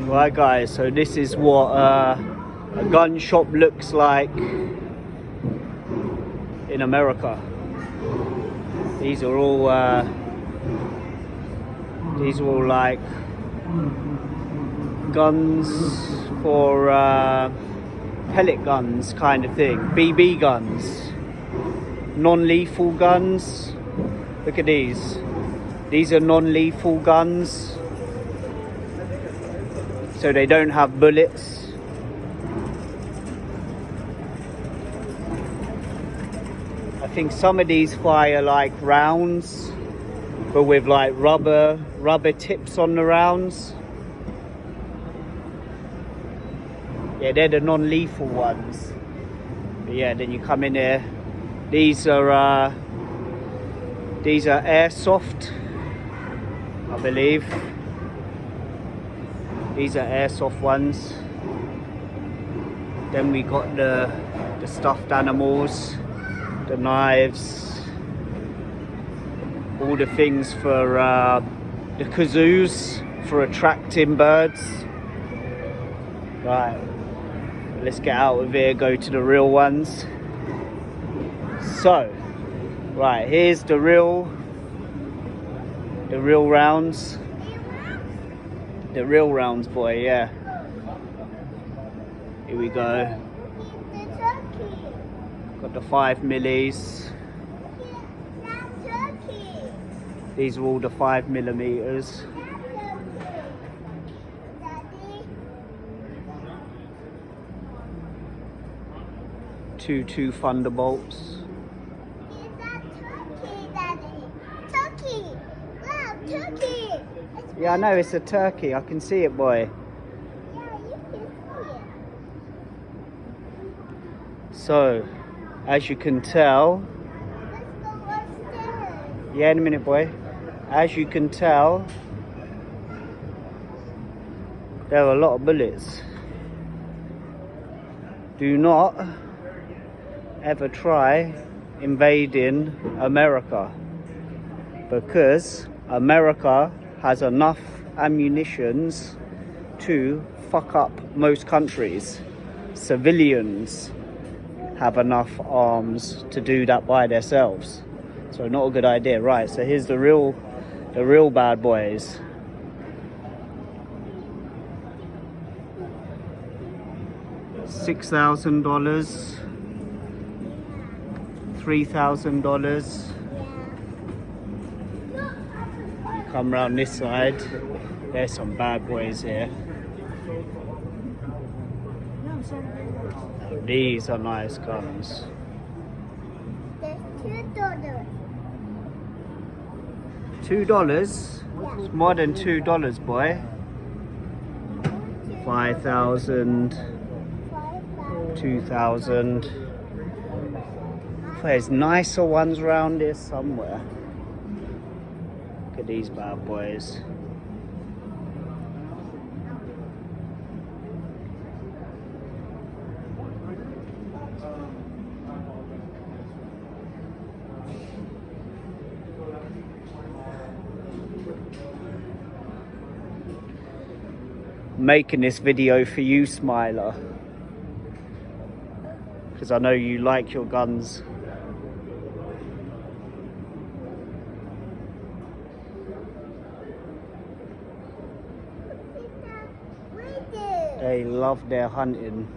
Right guys, so this is what a gun shop looks like in America. These are all like guns for pellet guns kind of thing, BB guns, non-lethal guns. Look at these. These are non-lethal guns, so they don't have bullets. I think some of these fire like rounds, but with like rubber tips on the rounds. Yeah, they're the non-lethal ones. But yeah, then you come in here. These are airsoft, I believe. These are airsoft ones. Then we got the stuffed animals, the knives, all the things for the kazoos for attracting birds. Right, let's get out of here, go to the real ones. So, right, here's the real rounds. The real rounds, boy, yeah. Here we go. Got the 5mm. These are all the 5mm. Two Thunderbolts. Turkey! Yeah, I know it's a turkey. I can see it, boy. Yeah, you can see it. So, as you can tell, Let's go upstairs. yeah, in a minute, boy. As you can tell, there are a lot of bullets. Do not ever try invading America, because America has enough ammunitions to fuck up most countries. Civilians have enough arms to do that by themselves. So not a good idea. Right, so here's the real bad boys. $6,000, $3,000. Come round this side. There's some bad boys here. These are nice guns. There's $2. $2? It's more than $2, boy. 5,000, 2,000. There's nicer ones around here somewhere. Look at these bad boys. Making this video for you, Smiler, because I know you like your guns. They love their hunting.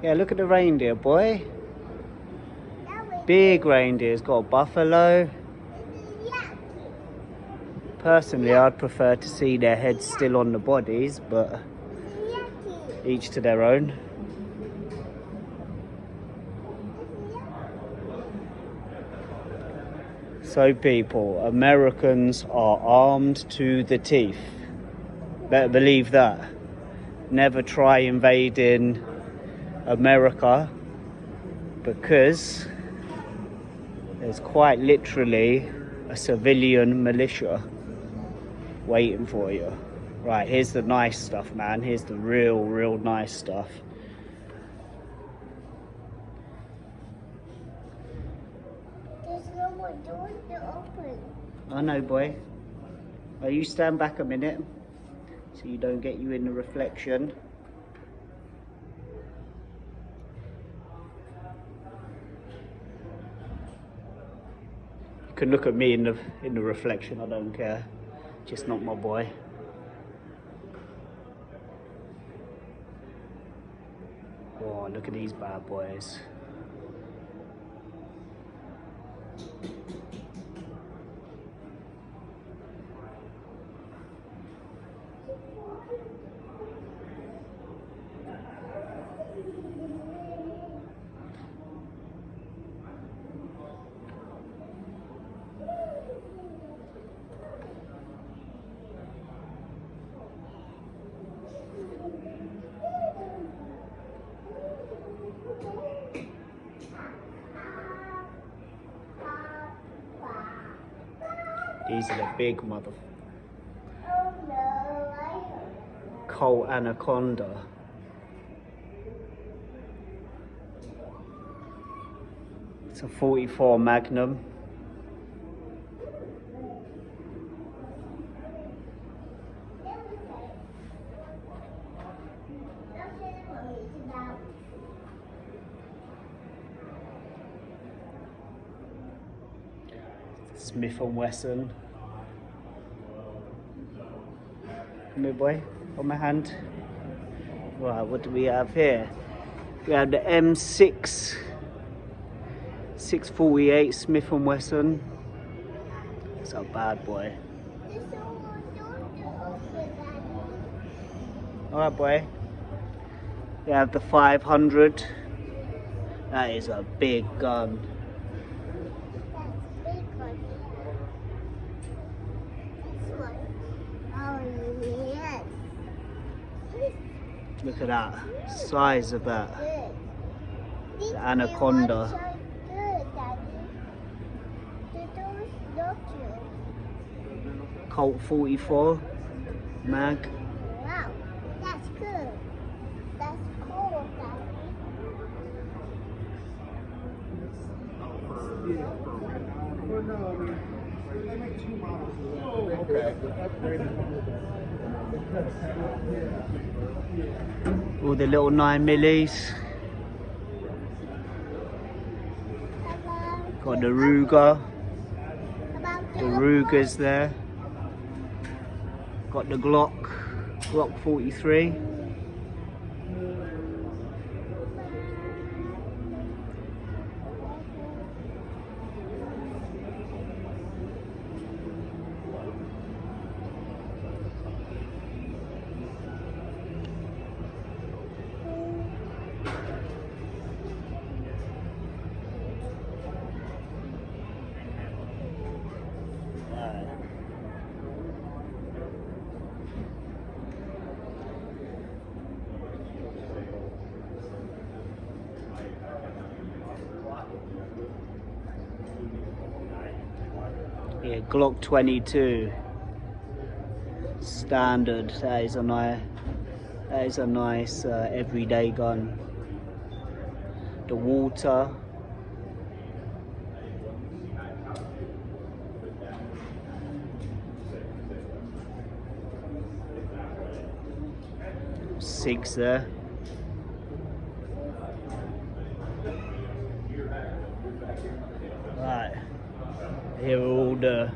Yeah, look at the reindeer, boy. Big reindeer's got a buffalo. Personally, I'd prefer to see their heads still on the bodies, but each to their own. So people, Americans are armed to the teeth. Better believe that. Never try invading America, because there's quite literally a civilian militia waiting for you. Right, here's the nice stuff, man. Here's the real nice stuff. There's no more doors to open. I know, boy. Oh, you stand back a minute. so you don't get you in the reflection. You can look at me in the reflection, I don't care. Just not my boy. Oh, look at these bad boys. These are the big mother... Oh no, I heard. Colt Anaconda. It's a 44 Magnum. Smith & Wesson. Come here, boy. On my hand. Right, what do we have here? We have the M6 648 Smith & Wesson. It's a bad boy. Alright, boy. We have the 500. That is a big gun. Look at that size of that. The Anaconda. Colt 44 mag. Wow, that's good. That's cool. All the little 9mm. Got the Ruger. The Ruger's there. Got the Glock 43. Yeah, Glock 22 standard. That is a nice everyday gun. The Walter. Six there. Right. Here are all the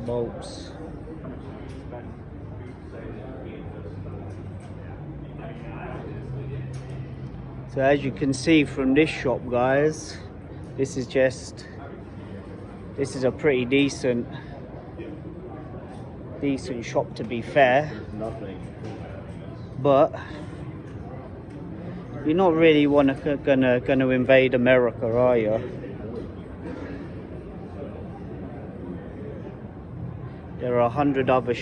bolts. So as you can see from this shop, guys, this is a pretty decent shop, to be fair. But you're not really gonna invade America, are you? There are 100 other,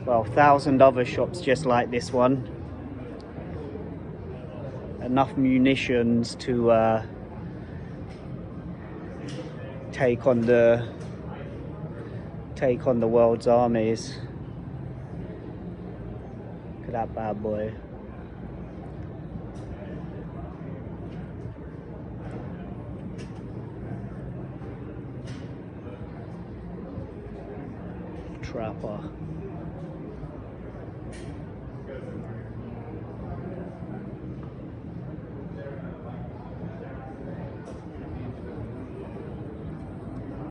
1,000 other shops just like this one. Enough munitions to take on the world's armies. Look at that bad boy. trapper.